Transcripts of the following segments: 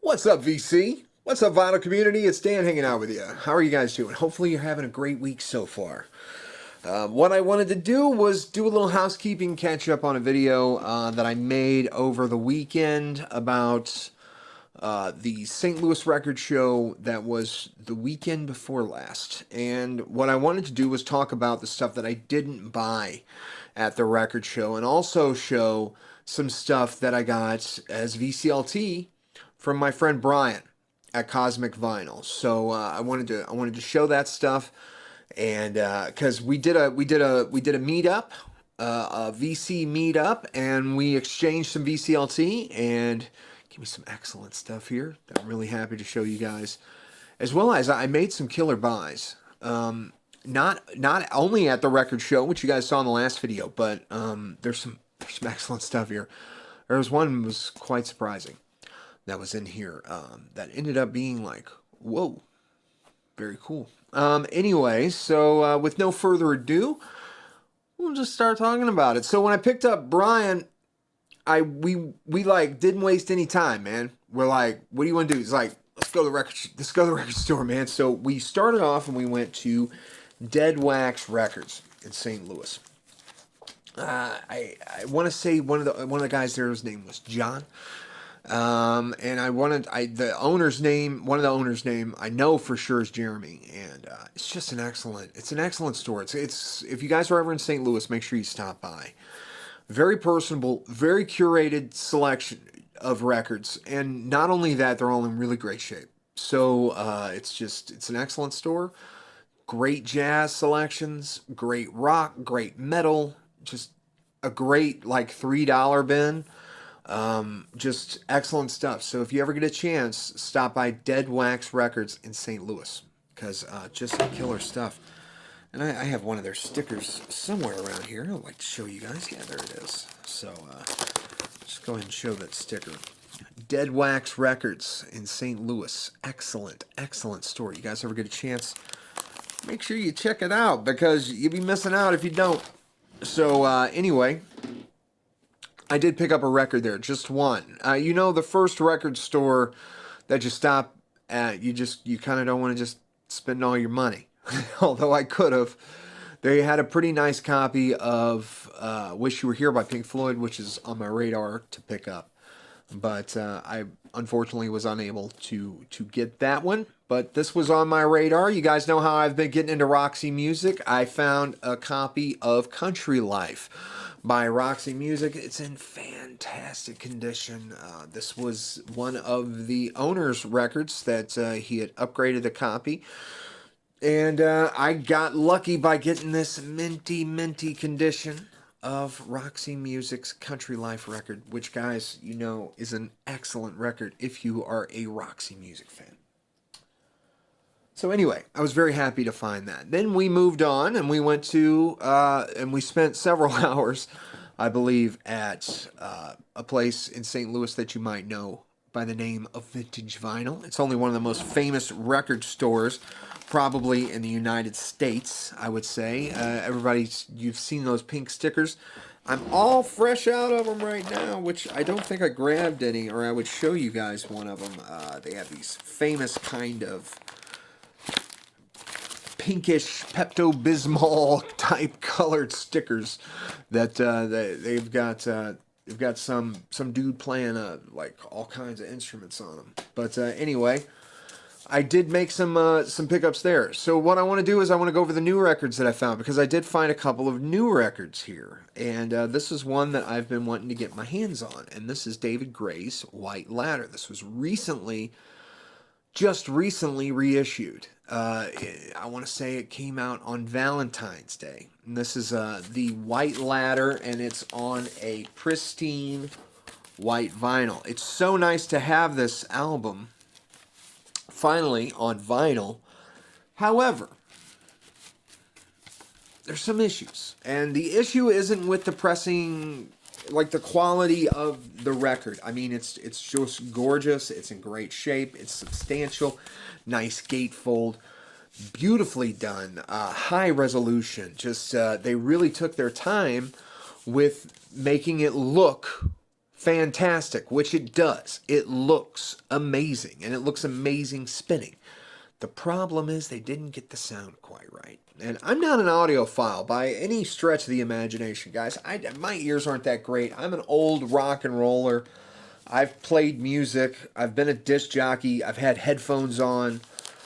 What's up, VC? What's up, vinyl community? It's Dan hanging out with you. How are you guys doing? Hopefully you're having a great week so far. What I wanted to do was do a little housekeeping catch up on a video that I made over the weekend about the St. Louis record show that was the weekend before last. And what I wanted to do was talk about the stuff that I didn't buy at the record show and also show some stuff that I got as VCLT from my friend Brian at CosmicVinyl. So I wanted to show that stuff, and because we did a meetup, a VC meetup, and we exchanged some VCLT and give me some excellent stuff here that I'm really happy to show you guys, as well as I made some killer buys. Not only at the record show, which you guys saw in the last video, but there's some excellent stuff here. There was one that was quite surprising that was in here that ended up being like, whoa, very cool. Anyway, so with no further ado, we'll just start talking about it. So when I picked up Brian, we like didn't waste any time, man. We're like, what do you want to do? He's like, let's go to the record store, man. So we started off and we went to Dead Wax Records in St. Louis. I want to say one of the guys there, his name was John. And one of the owner's name I know for sure is Jeremy, and it's just an excellent store. It's if you guys are ever in St. Louis, make sure you stop by. Very personable, very curated selection of records, and not only that, they're all in really great shape. So it's an excellent store. Great jazz selections, great rock, great metal, just a great like $3 bin. Just excellent stuff. So if you ever get a chance, stop by Dead Wax Records in St. Louis, because just killer stuff. And I have one of their stickers somewhere around here. I'd like to show you guys. Yeah, there it is. So just go ahead and show that sticker. Dead Wax Records in St. Louis. Excellent store. You guys ever get a chance, make sure you check it out, because you'll be missing out if you don't. So anyway, I did pick up a record there, just one. You know, the first record store that you stop at, you kind of don't want to just spend all your money. Although I could have. They had a pretty nice copy of Wish You Were Here by Pink Floyd, which is on my radar to pick up. But I unfortunately was unable to get that one. But this was on my radar. You guys know how I've been getting into Roxy music. I found a copy of Country Life by Roxy Music. It's in fantastic condition. This was one of the owner's records that he had upgraded the copy. And I got lucky by getting this minty condition of Roxy Music's Country Life record, which, guys, you know is an excellent record if you are a Roxy Music fan. So anyway, I was very happy to find that. Then we moved on and we went to, and we spent several hours, I believe, at a place in St. Louis that you might know by the name of Vintage Vinyl. It's only one of the most famous record stores probably in the United States, I would say. You've seen those pink stickers. I'm all fresh out of them right now, which I don't think I grabbed any, or I would show you guys one of them. They have these famous kind of pinkish Pepto-Bismol type colored stickers that they've got. They've got some dude playing like all kinds of instruments on them. But anyway, I did make some pickups there. So what I want to do is I want to go over the new records that I found, because I did find a couple of new records here. And this is one that I've been wanting to get my hands on. And this is David Gray's White Ladder. This was just recently reissued. I want to say it came out on Valentine's Day. And this is the White Ladder, and it's on a pristine white vinyl. It's so nice to have this album finally on vinyl. However, there's some issues. And the issue isn't with the pressing, like the quality of the record. I mean, it's just gorgeous. It's in great shape. It's substantial. Nice gatefold. Beautifully done. High resolution. Just they really took their time with making it look fantastic, which it does. It looks amazing, and it looks amazing spinning. The problem is they didn't get the sound quite right. And I'm not an audiophile by any stretch of the imagination, guys. My ears aren't that great. I'm an old rock and roller. I've played music. I've been a disc jockey. I've had headphones on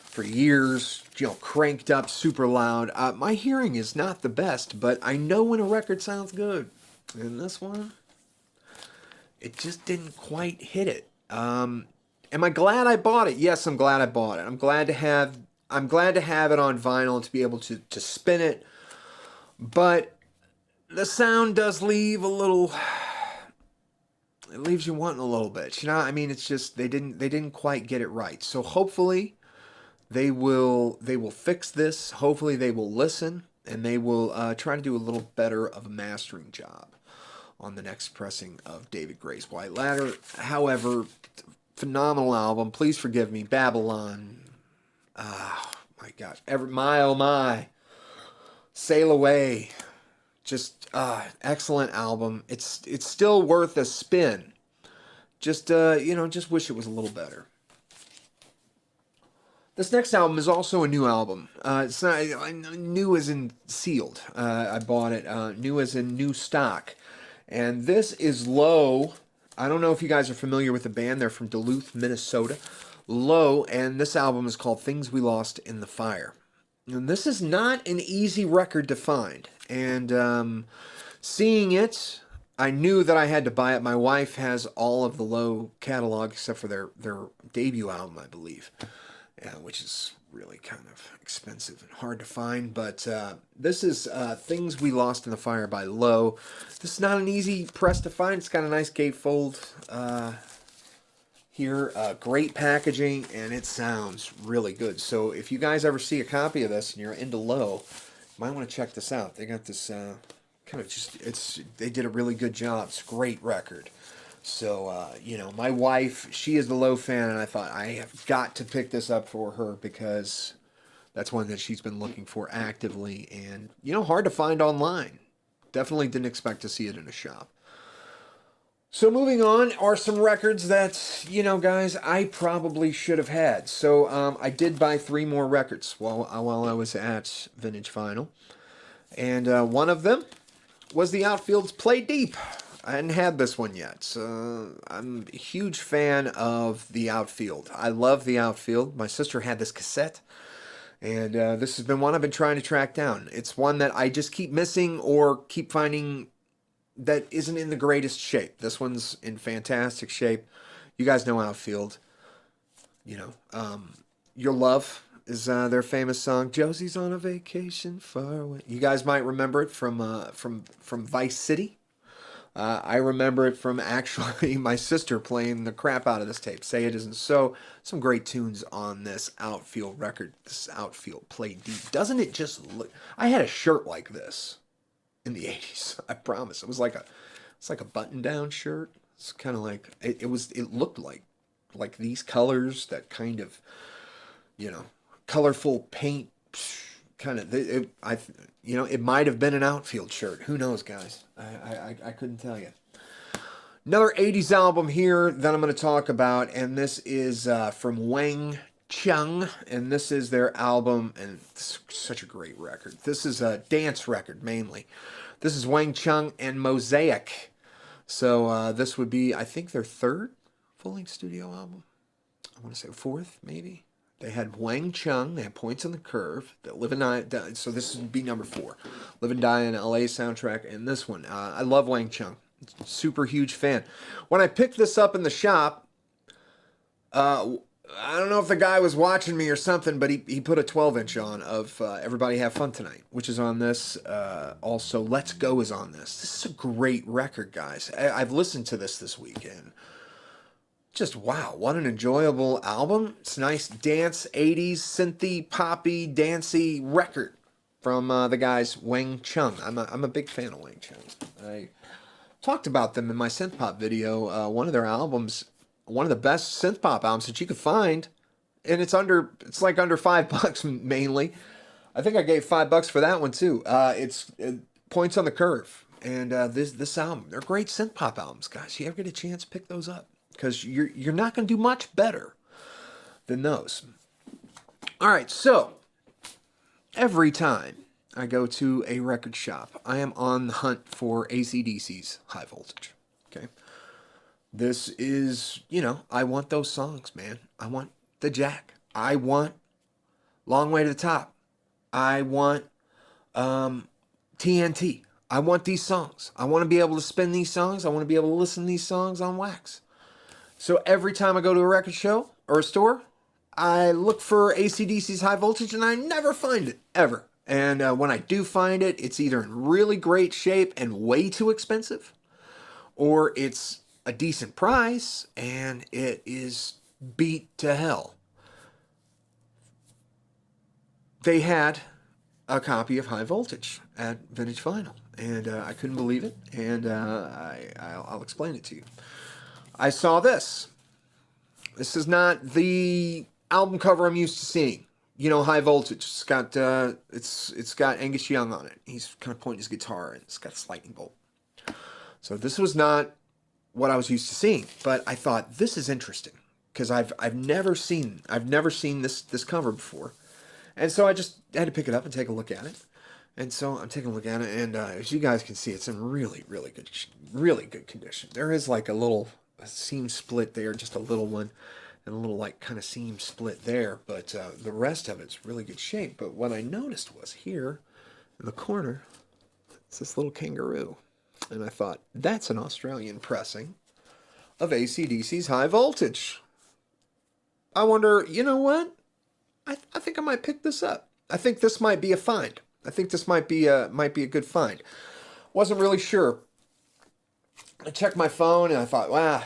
for years, cranked up super loud. My hearing is not the best, but I know when a record sounds good. And this one, it just didn't quite hit it. Am I glad I bought it? Yes, I'm glad I bought it. I'm glad to have it on vinyl and to be able to spin it. But the sound does leave a little. It leaves you wanting a little bit. I mean, it's just they didn't quite get it right. So hopefully they will fix this. Hopefully they will listen and they will try to do a little better of a mastering job on the next pressing of David Gray's White Ladder. However, phenomenal album. Please forgive me. Babylon. Oh my gosh. My oh my. Sail Away. Just excellent album. It's still worth a spin. Just just wish it was a little better. This next album is also a new album. It's not new as in sealed. I bought it new as in new stock. And this is Low. I don't know if you guys are familiar with the band. They're from Duluth, Minnesota. Low, and this album is called Things We Lost in the Fire. And this is not an easy record to find. And seeing it, I knew that I had to buy it. My wife has all of the Low catalog except for their debut album, I believe, which is really kind of expensive and hard to find. But this is Things We Lost in the Fire by Low. This is not an easy press to find. It's got a nice gatefold here. Great packaging, and it sounds really good. So if you guys ever see a copy of this and you're into Low, you might want to check this out. They got this kind of they did a really good job. It's a great record. So, my wife, she is the Low fan, and I thought I have got to pick this up for her because that's one that she's been looking for actively and, hard to find online. Definitely didn't expect to see it in a shop. So moving on are some records that, guys, I probably should have had. So I did buy 3 more records while I was at Vintage Vinyl. And one of them was the Outfield's Play Deep. I hadn't had this one yet. So I'm a huge fan of the Outfield. I love the Outfield. My sister had this cassette. And this has been one I've been trying to track down. It's one that I just keep missing or keep finding that isn't in the greatest shape. This one's in fantastic shape. You guys know Outfield. Your Love is their famous song. Josie's on a vacation far away. You guys might remember it from Vice City. I remember it from actually my sister playing the crap out of this tape. Say It Isn't So. Some great tunes on this Outfield record. This Outfield Play Deep. Doesn't it just look... I had a shirt like this in the 80s. I promise. It's like a button-down shirt. It's kind of like... It looked like these colors, that kind of, colorful paint kind of... it might have been an Outfield shirt. Who knows, guys? I couldn't tell you. Another 80s album here that I'm going to talk about, and this is from Wang Chung, and this is their album, and this is such a great record. This is a dance record, mainly. This is Wang Chung and Mosaic. So this would be, I think, their 3rd full-length studio album. I want to say 4th, maybe. They had Wang Chung. They had Points on the Curve. That Live and Die. So this would be number 4. Live and Die in LA soundtrack. And this one. I love Wang Chung. Super huge fan. When I picked this up in the shop, I don't know if the guy was watching me or something, but he put a 12-inch on of Everybody Have Fun Tonight, which is on this. Also, Let's Go is on this. This is a great record, guys. I've listened to this weekend. Just wow, what an enjoyable album. It's a nice dance, 80s, synthy, poppy, dancey record from the guys Wang Chung. I'm a big fan of Wang Chung. I talked about them in my Synth Pop video. One of their albums, one of the best Synth Pop albums that you could find, and it's like under $5 mainly. I think I gave $5 for that one too. It's Points on the Curve. And this album, they're great synth pop albums, guys. You ever get a chance, pick those up, because you're not going to do much better than those. All right, so every time I go to a record shop, I am on the hunt for AC/DC's High Voltage. Okay, this is, I want those songs, man. I want the Jack. I want Long Way to the Top. I want TNT. I want these songs. I want to be able to spin these songs. I want to be able to listen to these songs on wax. So every time I go to a record show or a store, I look for AC/DC's High Voltage, and I never find it, ever. And when I do find it, it's either in really great shape and way too expensive, or it's a decent price and it is beat to hell. They had a copy of High Voltage at Vintage Vinyl, and I couldn't believe it, and I'll explain it to you. I saw this. This is not the album cover I'm used to seeing. High Voltage. It's got it's got Angus Young on it. He's kind of pointing his guitar, and it's got this lightning bolt. So this was not what I was used to seeing, but I thought this is interesting because I've never seen this cover before, and so I just had to pick it up and take a look at it. And so I'm taking a look at it, and as you guys can see, it's in really good condition. There is like a seam split there, just a little one, and a little like kind of seam split there, but the rest of it's really good shape. But what I noticed was here in the corner, it's this little kangaroo. And I thought, that's an Australian pressing of AC/DC's High Voltage. I wonder, you know what? I think I might pick this up. I think this might be a find. I think this might be a good find. Wasn't really sure. I checked my phone and I thought, wow,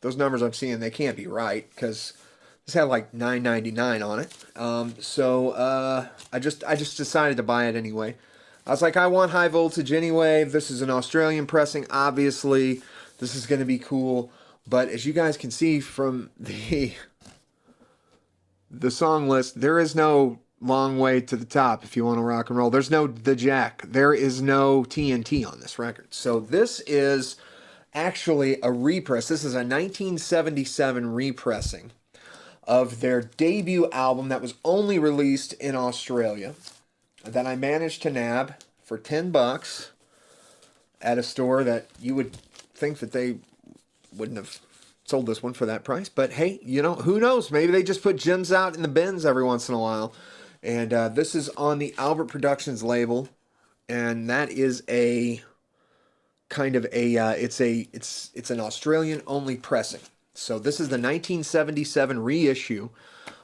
those numbers I'm seeing, they can't be right, because this had like $9.99 on it. So I just decided to buy it anyway. I was like, I want High Voltage anyway. This is an Australian pressing, obviously. This is going to be cool. But as you guys can see from the song list, there is no Long Way to the Top if you want to rock and roll. There's no The Jack. There is no TNT on this record. So this is actually a repress. This is a 1977 repressing of their debut album that was only released in Australia, that I managed to nab for $10 at a store that you would think that they wouldn't have sold this one for that price. But hey, who knows? Maybe they just put gems out in the bins every once in a while. And this is on the Albert Productions label, and that is a kind of a it's an Australian only pressing. So this is the 1977 reissue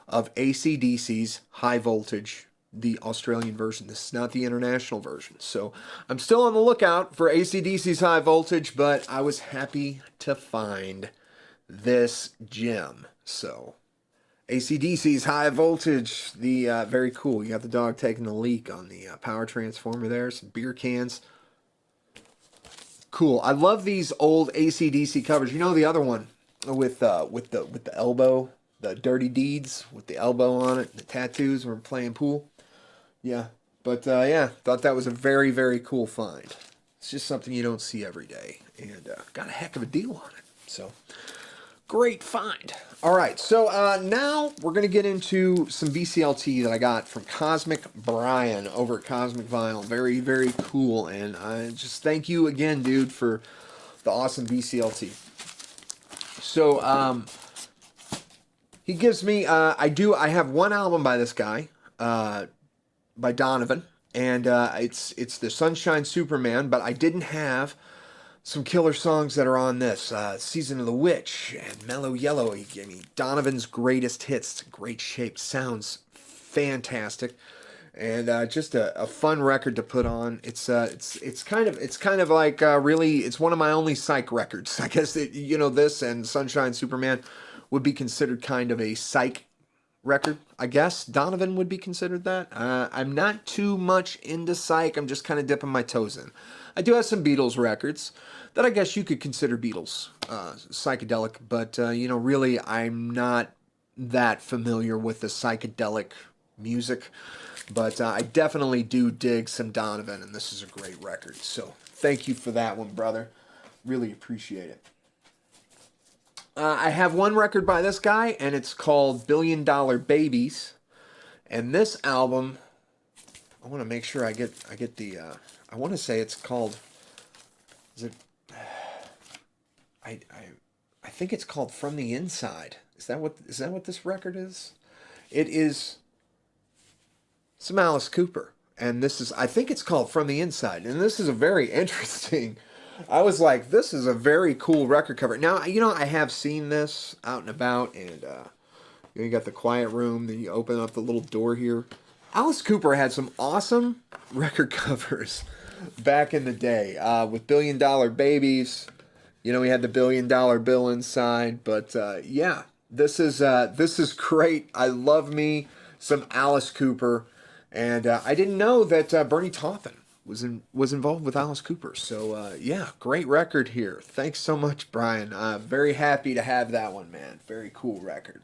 of AC/DC's High Voltage, the Australian version. This is not the international version. So I'm still on the lookout for AC/DC's High Voltage, but I was happy to find this gem. So AC/DC's High Voltage, the very cool. You got the dog taking the leak on the power transformer there. Some beer cans. Cool. I love these old AC/DC covers. The other one with the elbow, the Dirty Deeds with the elbow on it, the tattoos when we're playing pool. Yeah, but yeah, thought that was a very, very cool find. It's just something you don't see every day, and got a heck of a deal on it. So, great find. All right, so now we're going to get into some VCLT that I got from Cosmic Brian over at CosmicVinyl. Very, very cool, and I just thank you again, dude, for the awesome VCLT. So, he gives me, I have one album by this guy, by Donovan, and it's the Sunshine Superman, but I didn't have some killer songs that are on this. Season of the Witch and Mellow Yellow. Donovan's greatest hits. Great shape. Sounds fantastic. And just a fun record to put on. It's kind of like really, it's one of my only psych records. I guess that, this and Sunshine Superman would be considered kind of a psych record, I guess. Donovan would be considered that. I'm not too much into psych. I'm just kind of dipping my toes in. I do have some Beatles records that I guess you could consider Beatles psychedelic, but really I'm not that familiar with the psychedelic music. But I definitely do dig some Donovan, and this is a great record. So thank you for that one, brother. Really appreciate it. I have one record by this guy, and it's called Billion Dollar Babies. And this album, I want to make sure I get the. I want to say it's called. Is it? I think it's called From the Inside. Is that what this record is? It is some Alice Cooper, and this is, I think it's called From the Inside, and this is a very interesting. I was like, this is a very cool record cover. Now, you know, I have seen this out and about, and you got the quiet room, then you open up the little door here. Alice Cooper had some awesome record covers back in the day with Billion Dollar Babies. You know, we had the $1 billion bill inside, but yeah, this is great. I love me some Alice Cooper, and I didn't know that Bernie Taupin was involved with Alice Cooper. So yeah, great record here. Thanks so much, Brian. Very happy to have that one, man. Very cool record.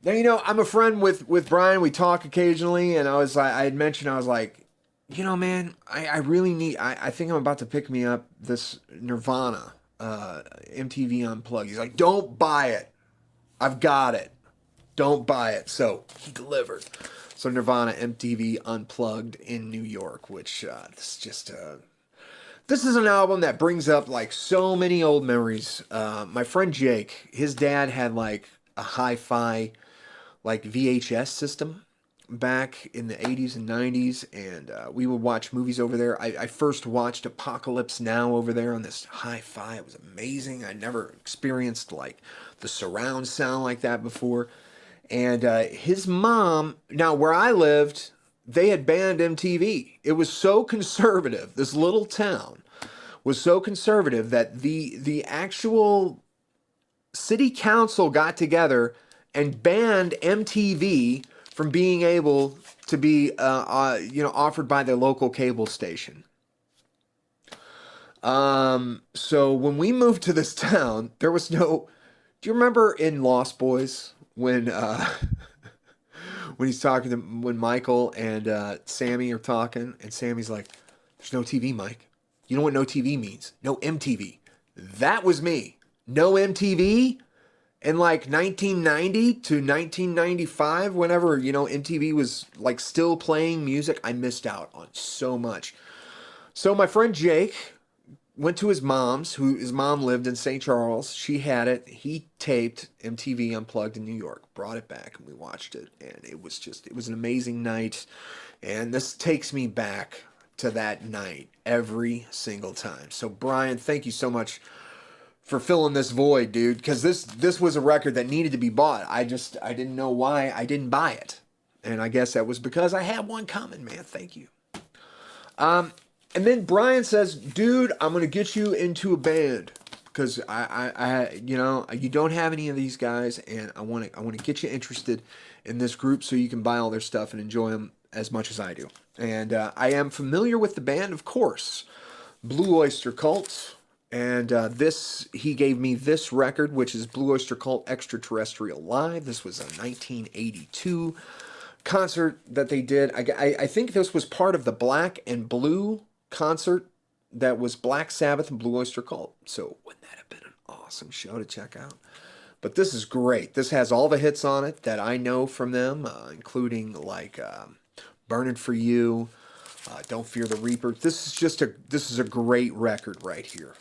Now, you know, I'm a friend with Brian. We talk occasionally, and I had mentioned, I was like, you know, man, I really need, I think I'm about to pick me up this Nirvana MTV Unplugged. He's like, don't buy it. I've got it. Don't buy it. So he delivered. So Nirvana MTV Unplugged in New York, which this is an album that brings up like so many old memories. My friend Jake, his dad had like a hi-fi like VHS system back in the 80s and 90s, and we would watch movies over there. I first watched Apocalypse Now over there on this hi-fi. It was amazing. I never experienced like the surround sound like that before. And his mom, now where I lived, they had banned MTV. It was so conservative. This little town was so conservative that the actual city council got together and banned MTV from being able to be, offered by the local cable station. So when we moved to this town, there was no. Do you remember in Lost Boys when when he's talking to when Michael and Sammy are talking, and Sammy's like, "There's no TV, Mike. You know what no TV means? No MTV." That was me. No MTV. In like 1990 to 1995, whenever, you know, MTV was like still playing music, I missed out on so much. So my friend Jake went to his mom's, his mom lived in St. Charles. She had it. He taped MTV Unplugged in New York, brought it back, and we watched it. And it was an amazing night. And this takes me back to that night every single time. So Brian, thank you so much for filling this void, dude, because this was a record that needed to be bought. I didn't know why I didn't buy it, and I guess that was because I had one coming, man. Thank you. And then Brian says, dude, I'm gonna get you into a band because I you know, you don't have any of these guys, and I want to get you interested in this group so you can buy all their stuff and enjoy them as much as I do. And I am familiar with the band, of course, Blue Oyster Cult. And he gave me this record, which is Blue Oyster Cult Extraterrestrial Live. This was a 1982 concert that they did. I think this was part of the Black and Blue concert that was Black Sabbath and Blue Oyster Cult. So wouldn't that have been an awesome show to check out? But this is great. This has all the hits on it that I know from them, including like Burning for You, Don't Fear the Reaper. This is a great record right here.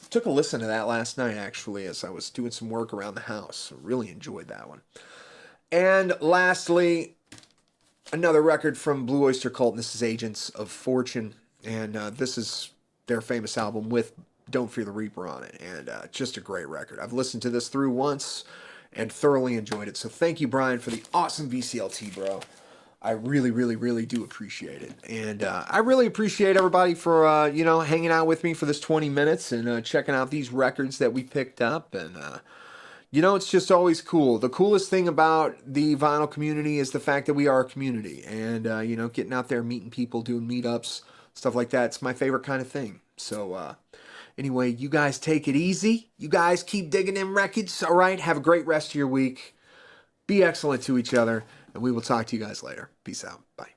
Took a listen to that last night, actually, as I was doing some work around the house. Really enjoyed that one. And lastly, another record from Blue Oyster Cult, and this is Agents of Fortune. And this is their famous album with Don't Fear the Reaper on it. And just a great record. I've listened to this through once and thoroughly enjoyed it. So thank you, Brian, for the awesome VCLT, bro. I really, really, really do appreciate it. And I really appreciate everybody for, hanging out with me for this 20 minutes and checking out these records that we picked up. And, it's just always cool. The coolest thing about the vinyl community is the fact that we are a community. And, getting out there, meeting people, doing meetups, stuff like that. It's my favorite kind of thing. So, anyway, you guys take it easy. You guys keep digging in Rekkids, all right? Have a great rest of your week. Be excellent to each other. And we will talk to you guys later. Peace out. Bye.